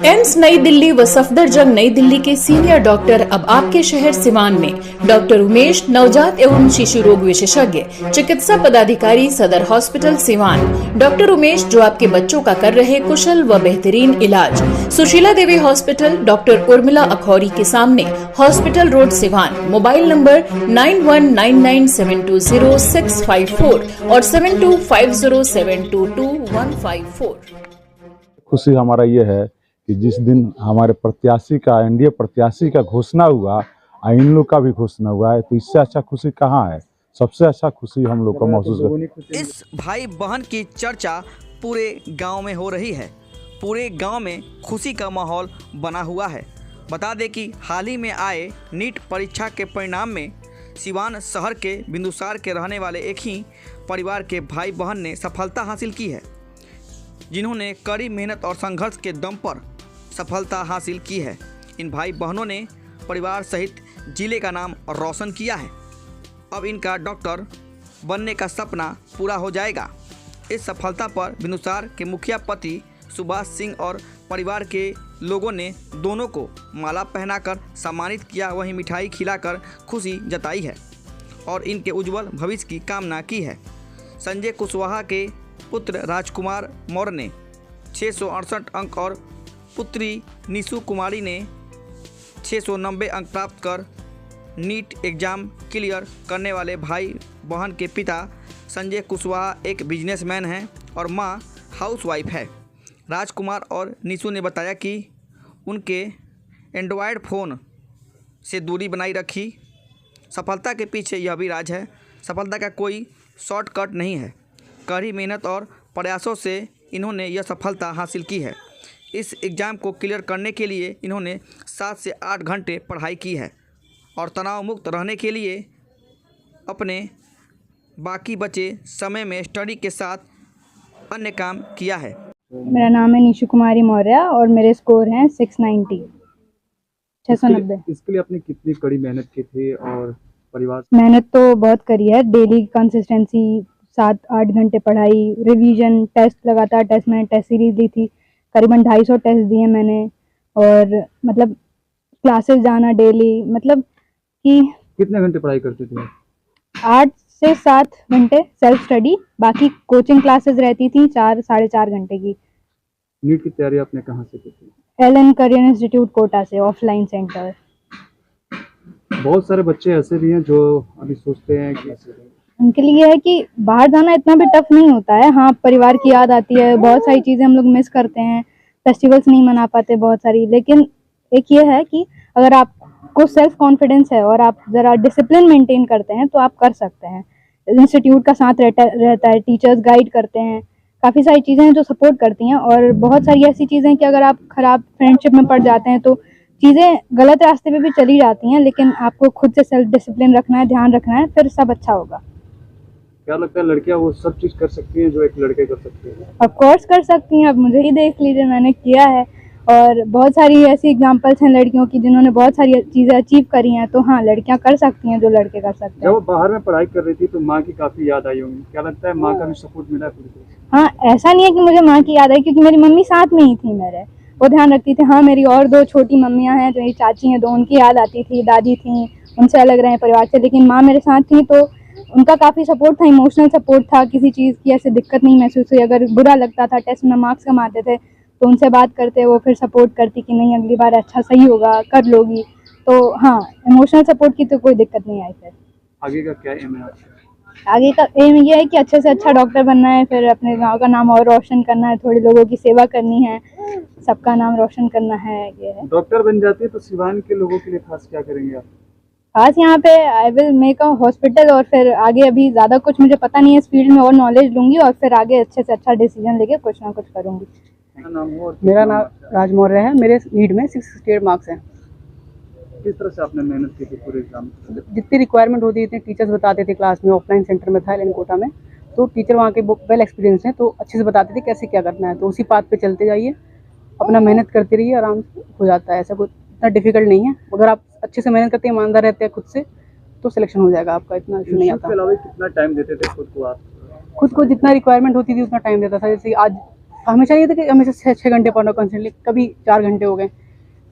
AIIMS नई दिल्ली व सफदरजंग नई दिल्ली के सीनियर डॉक्टर अब आपके शहर सिवान में। डॉक्टर उमेश, नवजात एवं शिशु रोग विशेषज्ञ, चिकित्सा पदाधिकारी, सदर हॉस्पिटल सिवान। डॉक्टर उमेश जो आपके बच्चों का कर रहे कुशल व बेहतरीन इलाज। सुशीला देवी हॉस्पिटल, डॉक्टर उर्मिला अखौरी के सामने, hospital road Siwan. Mobile number 9199720654 और 7250722154। खुशी हमारा ये है कि जिस दिन हमारे प्रत्याशी का, एनडीए प्रत्याशी का घोषणा हुआ और इन लोग का भी घोषणा हुआ है, तो इससे अच्छा खुशी कहाँ है। सबसे अच्छा खुशी हम लोग को महसूस होता है। इस भाई बहन की चर्चा पूरे गांव में हो रही है। पूरे गांव में खुशी का माहौल बना हुआ है। बता दें कि हाल ही में आए नीट परीक्षा के परिणाम में सिवान शहर के बिंदुसार के रहने वाले एक ही परिवार के भाई बहन ने सफलता हासिल की है, जिन्होंने कड़ी मेहनत और संघर्ष के दम पर सफलता हासिल की है। इन भाई बहनों ने परिवार सहित जिले का नाम रोशन किया है। अब इनका डॉक्टर बनने का सपना पूरा हो जाएगा। इस सफलता पर बिंदुसार के मुखिया पति सुभाष सिंह और परिवार के लोगों ने दोनों को माला पहनाकर सम्मानित किया, वहीं मिठाई खिलाकर खुशी जताई है और इनके उज्जवल भविष्य की कामना की है। संजय कुशवाहा के पुत्र राजकुमार मौर्य ने 668 अंक और पुत्री निशु कुमारी ने 690 अंक प्राप्त कर नीट एग्ज़ाम क्लियर करने वाले भाई बहन के पिता संजय कुशवाहा एक बिजनेसमैन हैं और मां हाउसवाइफ है। राजकुमार और निशु ने बताया कि उनके एंड्रॉयड फ़ोन से दूरी बनाई रखी। सफलता के पीछे यह भी राज है। सफलता का कोई शॉर्टकट नहीं है। कड़ी मेहनत और प्रयासों से इन्होंने यह सफलता हासिल की है। इस एग्ज़ाम को क्लियर करने के लिए इन्होंने 7 से 8 घंटे पढ़ाई की है और तनाव मुक्त रहने के लिए अपने बाकी बचे समय में स्टडी के साथ अन्य काम किया है। मेरा नाम है निशु कुमारी मौर्य और मेरे स्कोर हैं 690 690। इसके लिए आपने कितनी कड़ी मेहनत की थी और परिवार? मेहनत तो बहुत करी है। डेली कंसिस्टेंसी, 7-8 घंटे पढ़ाई, रिवीजन, टेस्ट, लगातार टेस्ट, मैंने टेस्ट सीरीज दी थी। करीबन 250 टेस्ट दिए मैंने और मतलब क्लासेस जाना डेली, मतलब कि कितने घंटे पढ़ाई करते थे? 8 से 7 घंटे सेल्फ स्टडी, बाकी कोचिंग क्लासेस रहती थी 4-4.5 घंटे की। नीट की तैयारी आपने कहाँ से की थी? एलन करियर इंस्टीट्यूट कोटा से, ऑफलाइन सेंटर। बहुत सारे बच्चे ऐसे भी हैं जो अभी सोचते हैं कि उनके लिए है कि बाहर जाना इतना भी टफ नहीं होता है। हाँ, परिवार की याद आती है, बहुत सारी चीज़ें हम लोग मिस करते हैं, फेस्टिवल्स नहीं मना पाते बहुत सारी, लेकिन एक ये है कि अगर आपको सेल्फ कॉन्फिडेंस है और आप ज़रा डिसिप्लिन मेंटेन करते हैं तो आप कर सकते हैं। इंस्टीट्यूट का साथ रहता है, टीचर्स गाइड करते हैं, काफ़ी सारी चीज़ें हैं जो सपोर्ट करती हैं। और बहुत सारी ऐसी चीज़ें हैं कि अगर आप ख़राब फ्रेंडशिप में पड़ जाते हैं तो चीज़ें गलत रास्ते पे भी चली जाती हैं, लेकिन आपको खुद से सेल्फ डिसिप्लिन रखना है, ध्यान रखना है, फिर सब अच्छा होगा। क्या लगता है लड़कियां वो सब चीज़ कर सकती हैं जो एक लड़के कर सकते हैं? ऑफ कोर्स कर सकती हैं। अब मुझे ही देख लीजिए, मैंने किया है और बहुत सारी ऐसी एग्जांपल्स हैं लड़कियों की जिन्होंने बहुत सारी चीज़ें अचीव करी हैं। तो हाँ, लड़कियां कर सकती हैं जो लड़के कर सकते हैं। जब वो बाहर में पढ़ाई कर रही थी तो माँ की काफ़ी याद आई होगी। क्या लगता है माँ का भी सपोर्ट मिला है पूरी तरह से? हाँ, ऐसा नहीं है कि मुझे माँ की याद आई, क्योंकि मेरी मम्मी साथ में ही थी मेरे, वो ध्यान रखती थी। हाँ, मेरी और 2 छोटी मम्मियाँ हैं जो मेरी चाची हैं, 2, उनकी याद आती थी। दादी थी, उनसे अलग रहे परिवार से, लेकिन माँ मेरे साथ थी तो उनका काफ़ी सपोर्ट था, इमोशनल सपोर्ट था। किसी चीज़ की ऐसे दिक्कत नहीं महसूस हुई। अगर बुरा लगता था, टेस्ट में मार्क्स कम आते थे, तो उनसे बात करते, वो फिर सपोर्ट करती कि नहीं अगली बार अच्छा सही होगा, कर लोगी। तो हाँ, इमोशनल सपोर्ट की तो कोई दिक्कत नहीं आई। फिर आगे का क्या एम है आपका? आगे का एम ये है कि अच्छे से अच्छा डॉक्टर बनना है, फिर अपने गांव का नाम और रोशन करना है, थोड़े लोगों की सेवा करनी है, सबका नाम रोशन करना है। ये है। डॉक्टर बन जाती है तो सिवान के लोगों के लिए खास क्या करेंगे आप? खास यहाँ पे I will make a hospital और फिर आगे अभी ज़्यादा कुछ मुझे पता नहीं है इस फील्ड में, और नॉलेज लूँगी और फिर आगे अच्छे से अच्छा डिसीजन लेके कुछ ना कुछ करूँगी। मेरा नाम राज मौर्य है। मेरे नीट में 668 मार्क्स हैं। किस तरह से आपने मेहनत की थी पूरे एग्जाम? जितनी रिक्वायरमेंट होती थी टीचर्स बताते थे क्लास में। ऑफलाइन सेंटर में था एलन कोटा में, तो टीचर वहाँ के वेल एक्सपीरियंस हैं, तो अच्छे से बताते थे कैसे क्या करना है। तो उसी पाथ पे चलते जाइए, अपना मेहनत करते रहिए, आराम से हो जाता है। ऐसा कोई इतना डिफिकल्ट नहीं है। अगर आप अच्छे से मेहनत करते हैं, ईमानदार रहते हैं खुद से, तो सिलेक्शन हो जाएगा आपका। इतना इशू नहीं आता। इसके अलावा कितना टाइम देते थे खुद को आप? खुद को जितना रिक्वायरमेंट होती थी उतना टाइम देता था। जैसे आज हमेशा नहीं था कि हमेशा 6 घंटे पढ़ रहा हूँ कॉन्स्टेंटली, कभी 4 घंटे हो गए,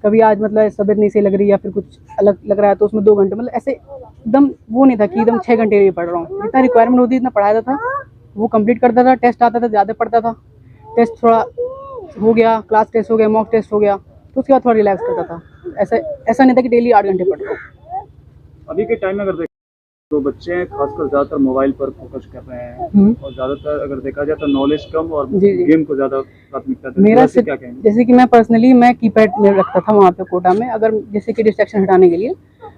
कभी आज मतलब तबीयत नहीं सही लग रही या फिर कुछ अलग लग रहा है तो उसमें 2 घंटे, मतलब ऐसे एकदम वो नहीं था कि एकदम 6 घंटे नहीं पढ़ रहा हूँ। जितना रिक्वायरमेंट होती इतना पढ़ाया था, वो कंप्लीट करता था। टेस्ट आता था, ज़्यादा पढ़ता था। टेस्ट थोड़ा हो गया, क्लास टेस्ट हो गया, मॉक टेस्ट हो गया, तो उसके बाद थोड़ा रिलैक्स करता था। ऐसा नहीं था कि डेली 8 घंटे पढ़ रहा हूँ। अभी के टाइम में अगर देखें तो बच्चे हैं खासकर ज़्यादातर मोबाइल पर फोकस कर रहे हैं और ज़्यादातर अगर देखा जाए तो नॉलेज कम और जी, जी। गेम को ज़्यादा प्राथमिकता देते हैं। मेरा वैसे क्या कहेंगे? जैसे कि मैं पर्सनली कीपैड में रखता था वहाँ पे कोटा में, अगर जैसे कि डिस्ट्रैक्शन हटाने के लिए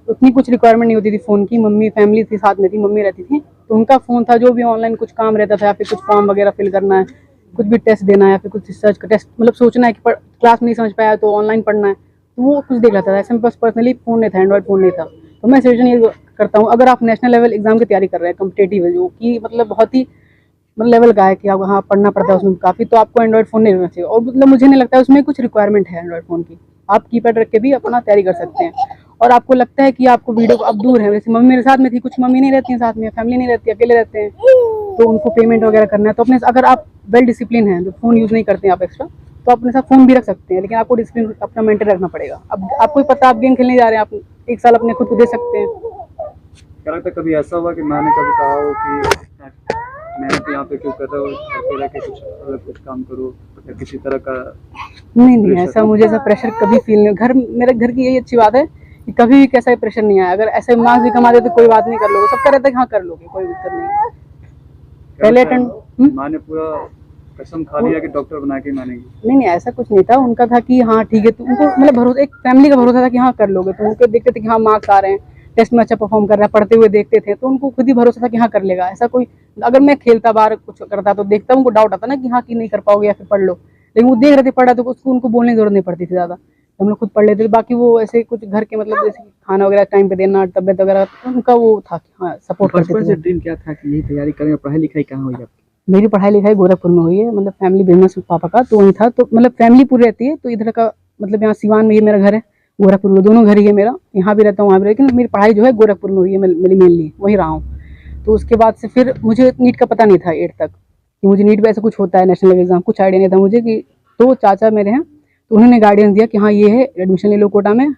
उतनी कुछ रिक्वायरमेंट नहीं होती थी फ़ोन की। मम्मी फैमिली थी साथ में, थी मम्मी रहती थी, तो उनका फ़ोन था। जो भी ऑनलाइन कुछ काम रहता था या फिर कुछ फॉर्म वगैरह फिल करना है, कुछ भी टेस्ट देना है या फिर कुछ रिसर्च का टेस्ट, मतलब सोचना है कि क्लास में नहीं समझ पाया तो ऑनलाइन पढ़ना है, तो वो कुछ देख लेता था। ऐसे में बस पर्सनली फ़ोन नहीं था, एंड्रॉइड फ़ोन नहीं था। तो मैं सजेशन ये करता हूँ, अगर आप नेशनल लेवल एग्जाम की तैयारी कर रहे हैं, कॉम्पिटेटिव है जो कि मतलब बहुत ही मतलब लेवल का है कि आप हाँ पढ़ना पड़ता है उसमें काफ़ी, तो आपको एंड्रॉइड फ़ोन नहीं लेना चाहिए। और मतलब मुझे नहीं लगता है उसमें कुछ रिक्वायरमेंट है एंड्रॉइड फ़ोन की। आप कीपैड रख के भी अपना तैयारी कर सकते हैं। और आपको लगता है कि आपको वीडियो अब दूर है, जैसे मम्मी मेरे साथ में थी, कुछ मम्मी नहीं रहती हैं साथ में, फैमिली नहीं रहती, अकेले रहते हैं, तो उनको पेमेंट वगैरह करना है, तो अपने अगर आप वेल डिसिप्लिन हैं, जो फ़ोन यूज़ नहीं करते हैं आप एक्स्ट्रा, तो अपने साथ फ़ोन भी रख सकते हैं, लेकिन आपको डिसिप्लिन अपना मेंटेन रखना पड़ेगा। अब आपको भी पता है आप गेम खेलने जा रहे हैं, आप 1 साल अपने खुद को दे सकते हैं। क्या लगता है कभी ऐसा हुआ कि मैंने कभी कहा हो कि मैंने तो यहाँ पे क्यों कर रहा हूँ, घर पे रह के कुछ काम करो या किसी तरह का? नहीं, ऐसा मुझे ऐसा प्रेशर कभी फील नहीं। मेरे घर की यही अच्छी बात है कि कभी भी कैसा प्रेशर नहीं आया। अगर ऐसे मार्क्स भी कमा दे तो कोई बात नहीं, कर लोगे, सबका रहता है कि हाँ कर लोगे, कोई दिक्कत नहीं है। पहले अटेंड माँ ने पूरा कसम खा लिया कि डॉक्टर बना के मानेगी? नहीं, ऐसा कुछ नहीं था। उनका था कि हाँ ठीक है, तो उनको मतलब भरोसा, एक फैमिली का भरोसा था कि हाँ कर लोगे। तो उनको देखते थे कि हाँ मार्क्स आ रहे हैं, टेस्ट में अच्छा परफॉर्म कर रहा है, पढ़ते हुए देखते थे, तो उनको खुद ही भरोसा था कि हाँ कर लेगा। ऐसा कोई, अगर मैं खेलता बाहर कुछ करता तो देखता, उनको डाउट आता ना कि हाँ कि नहीं कर पाओगे या फिर पढ़ लो, लेकिन वो देख रहे थे पढ़ा, तो उसको उनको बोलने की जरूरत नहीं पड़ती थी ज़्यादा, हम लोग खुद पढ़ लेते थे। बाकी वो ऐसे कुछ घर के मतलब जैसे खाना वगैरह टाइम पे देना, तबियत वगैरह, उनका वो था कि हाँ सपोर्ट करते बचपन से थे। ड्रीम क्या था कि यही तैयारी करें? और पढ़ाई लिखाई कहाँ हुई आपकी? मेरी पढ़ाई लिखाई गोरखपुर में हुई है, मतलब फैमिली बिजनेस पापा का, तो वहीं था, तो मतलब फैमिली पूरी रहती है, तो इधर का मतलब यहाँ सिवान में ही मेरा घर है, गोरखपुर में, दोनों घर ही है मेरा, यहाँ भी रहता हूँ वहाँ भी, लेकिन मेरी पढ़ाई जो है गोरखपुर में हुई है, मेरी मेनली वहीं रहा हूँ। तो उसके बाद से फिर मुझे नीट का पता नहीं था 8 तक कि मुझे नीट में ऐसा कुछ होता है, नेशनल लेवल एग्जाम, कुछ आइडिया नहीं था मुझे कि, तो चाचा मेरे हैं, तो उन्होंने गाइडेंस दिया कि हाँ ये है, एडमिशन ले लो कोटा में,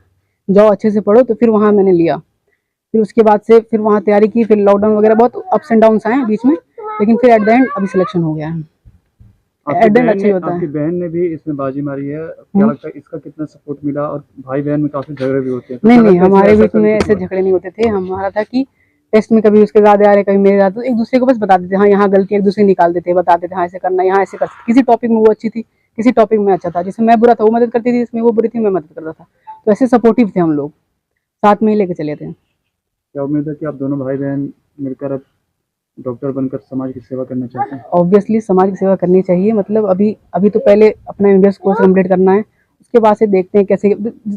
जाओ अच्छे से पढ़ो, तो फिर वहाँ मैंने लिया। फिर उसके बाद से फिर वहाँ तैयारी की, फिर लॉकडाउन वगैरह बहुत अप्स एंड डाउन्स आए बीच में, लेकिन फिर एट द एंड अभी सिलेक्शन हो गया है। एट द एंड अच्छा ही होता आपकी है। बहन ने भी इसमें बाजी मारी है, क्या लगता है इसका कितना सपोर्ट मिला? और भाई बहन में काफी झगड़े भी होते हैं, तो नहीं, क्या लगता है हमारे इसमें बीच में ऐसा ऐसे झगड़े नहीं होते थे। हमारा था कि टेस्ट में कभी उसके ज़्यादा आ रहे, कभी मेरे ज़्यादा, तो एक दूसरे को बस बताते थे, हाँ यहाँ गलती, एक दूसरे निकाल देते, बताते थे हाँ ऐसे करना, यहाँ ऐसे कर, किसी टॉपिक में वो अच्छी थी, किसी टॉपिक में अच्छा था, जिसमें मैं बुरा था वो मदद करती थी, जिसमें वो बुरी थी मैं मदद करता था, तो ऐसे सपोर्टिव थे हम लोग, साथ में ही लेके चले थे। क्या उम्मीद है कि आप दोनों भाई बहन मिलकर अब डॉक्टर बनकर समाज की सेवा करना चाहते हैं? ऑब्वियसली समाज की सेवा करनी चाहिए, मतलब अभी तो पहले अपना MBBS कोर्स कंप्लीट करना है, उसके बाद से देखते हैं कैसे,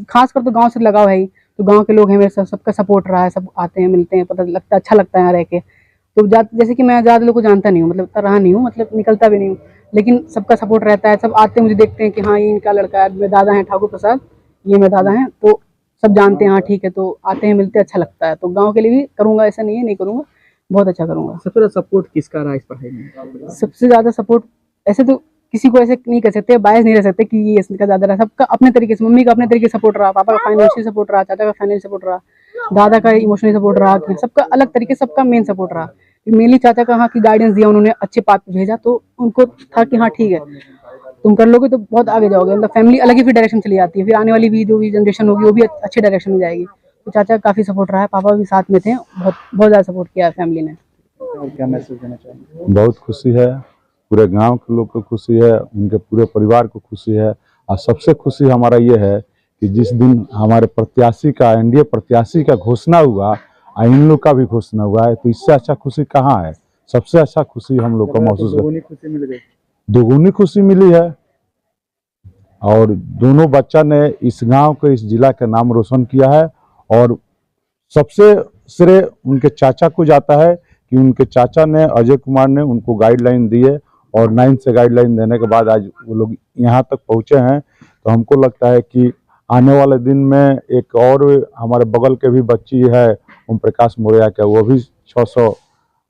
खासकर तो गांव से लगाव है ही, तो गांव के लोग हैं मेरे साथ, सबका सपोर्ट रहा है, सब आते हैं मिलते हैं, पता लगता है, अच्छा लगता है यहाँ रह के। तो जैसे कि मैं ज़्यादा लोग को जानता नहीं हूँ, मतलब रहा नहीं हूँ, मतलब निकलता भी नहीं हूँ, लेकिन सबका सपोर्ट रहता है, सब आते हैं मुझे देखते हैं कि हाँ ये इनका लड़का है, मेरे दादा हैं ठाकुर प्रसाद, ये मेरे दादा हैं, तो सब जानते हैं हाँ ठीक है, तो आते हैं मिलते हैं, अच्छा लगता है। तो गाँव के लिए भी करूँगा, ऐसा नहीं है नहीं करूँगा, बहुत अच्छा करूँगा। सबसे ज़्यादा सपोर्ट किसका रहा इस पढ़ाई में? सबसे ज़्यादा सपोर्ट ऐसे तो किसी को ऐसे नहीं कर सकते, बायस नहीं रह सकते कि ये इसका ज़्यादा रहा, सबका अपने तरीके से, मम्मी का अपने तरीके से सपोर्ट रहा, पापा का फाइनेंशियल सपोर्ट रहा, चाचा का फाइनेंशियल सपोर्ट रहा, दादा का इमोशनल सपोर्ट रहा, सबका अलग तरीके, सबका मेन सपोर्ट रहा। मेनली चाचा का हाँ की गाइडेंस दिया उन्होंने, अच्छे पाथ पे भेजा, तो उनको था कि हाँ ठीक है तुम कर लोगे तो बहुत आगे जाओगे, मतलब फैमिली अलग ही फिर डायरेक्शन चली जाती है, फिर आने वाली भी जो भी जनरेशन होगी वो भी अच्छे डायरेक्शन में जाएगी। तो चाचा का काफ़ी सपोर्ट रहा है, पापा भी साथ में थे, बहुत बहुत ज़्यादा सपोर्ट किया है फैमिली ने। और क्या मैसेज देना चाहेंगे? बहुत खुशी है, पूरे गांव के लोग को खुशी है, उनके पूरे परिवार को खुशी है। और सबसे खुशी हमारा ये है कि जिस दिन हमारे प्रत्याशी का, एनडीए प्रत्याशी का घोषणा हुआ और इन लोग का भी घोषणा हुआ है, तो इससे अच्छा खुशी कहाँ है। सबसे अच्छा खुशी हम लोग को महसूस दोगुनी खुशी मिल गई। दोगुनी खुशी मिली है। और दोनों बच्चा ने इस गांव के, इस जिला का नाम रोशन किया है। और सबसे श्रेय उनके चाचा को जाता है कि उनके चाचा ने, अजय कुमार ने उनको गाइडलाइन दी है, और 9 से गाइडलाइन देने के बाद आज वो लोग यहाँ तक पहुँचे हैं। तो हमको लगता है कि आने वाले दिन में एक और हमारे बगल के भी बच्ची है ओम प्रकाश मौर्य का, वो भी 600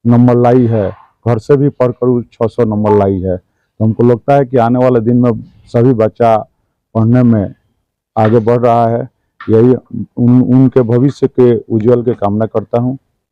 नंबर लाई है, घर से भी पढ़कर 600 नंबर लाई है। तो हमको लगता है कि आने वाले दिन में सभी बच्चा पढ़ने में आगे बढ़ रहा है। यही उनके भविष्य के उज्जवल के कामना करता हूँ।